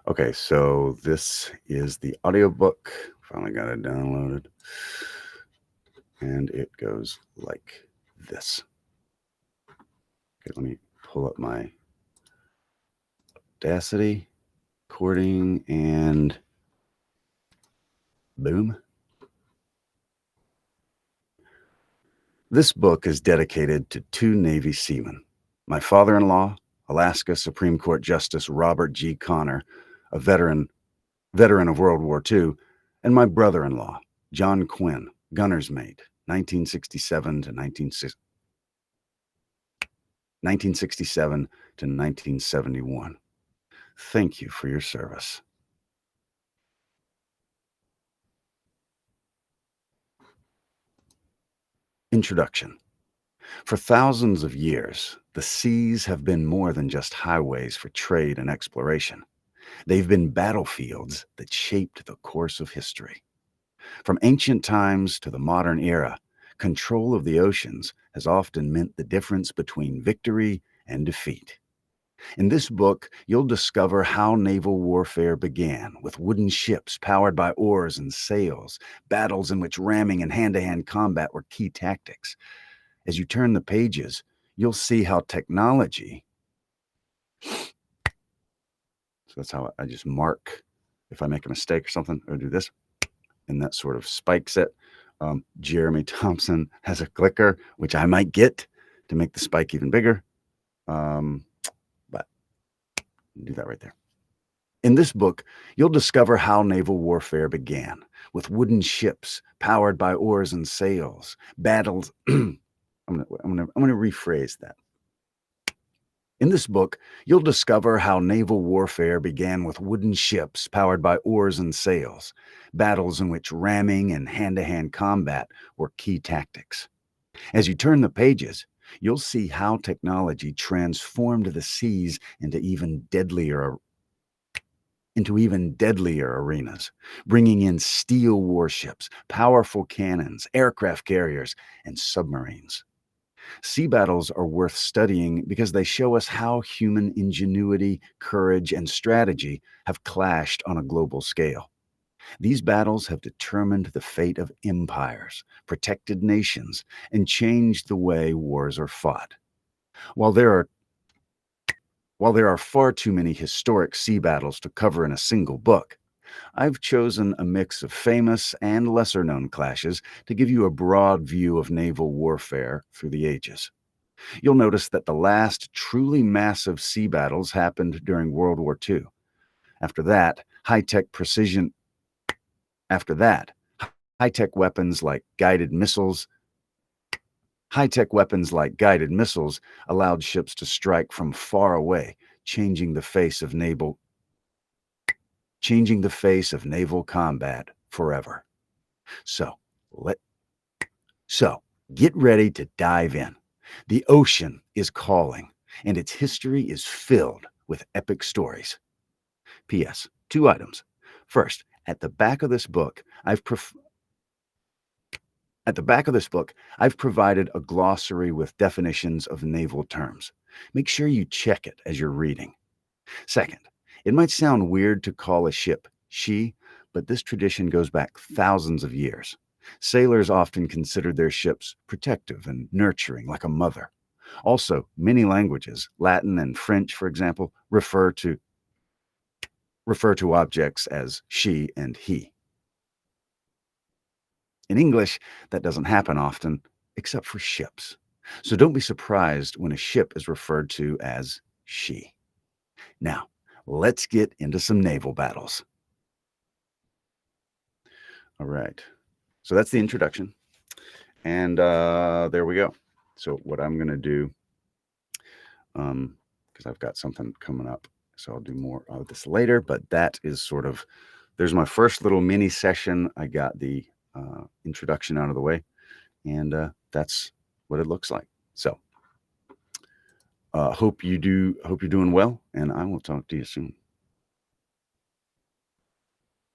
Okay, so this is the audiobook. Finally got it downloaded. And it goes like this. Okay, let me pull up my Audacity recording and boom. This book is dedicated to two Navy seamen. My father-in-law, Alaska Supreme Court Justice Robert G. Connor, a veteran of World War II, and my brother-in-law, John Quinn, gunner's mate, 1967 to 1971. Thank you for your service. Introduction. For thousands of years, the seas have been more than just highways for trade and exploration. They've been battlefields that shaped the course of history. From ancient times to the modern era, control of the oceans has often meant the difference between victory and defeat. In this book, you'll discover how naval warfare began with wooden ships powered by oars and sails, battles in which ramming and hand-to-hand combat were key tactics. As you turn the pages, you'll see how technology, so that's how I just mark if I make a mistake or something, or do this, and that sort of spikes it. Jeremy Thompson has a clicker, which I might get to make the spike even bigger. But do that right there. In this book, you'll discover how naval warfare began with wooden ships powered by oars and sails, battles. I'm gonna rephrase that. In this book, you'll discover how naval warfare began with wooden ships powered by oars and sails, battles in which ramming and hand-to-hand combat were key tactics. As you turn the pages, you'll see how technology transformed the seas into even deadlier arenas, bringing in steel warships, powerful cannons, aircraft carriers, and submarines. Sea battles are worth studying because they show us how human ingenuity, courage, and strategy have clashed on a global scale. These battles have determined the fate of empires, protected nations, and changed the way wars are fought. While there are far too many historic sea battles to cover in a single book, I've chosen a mix of famous and lesser-known clashes to give you a broad view of naval warfare through the ages. You'll notice that the last truly massive sea battles happened during World War II. After that, high-tech weapons like guided missiles allowed ships to strike from far away, changing the face of naval combat forever. So get ready to dive in. The ocean is calling, and its history is filled with epic stories. P.S. 2 items. First, at the back of this book, I've provided a glossary with definitions of naval terms. Make sure you check it as you're reading. Second, it might sound weird to call a ship she, but this tradition goes back thousands of years. Sailors often considered their ships protective and nurturing, like a mother. Also, many languages, Latin and French, for example, refer to objects as she and he. In English, that doesn't happen often, except for ships. So don't be surprised when a ship is referred to as she. Now, let's get into some naval battles. All right. So that's the introduction. And there we go. So what I'm going to do, because I've got something coming up, so I'll do more of this later, but that is sort of, there's my first little mini session. I got the introduction out of the way, and that's what it looks like. So hope you're doing well, and I will talk to you soon.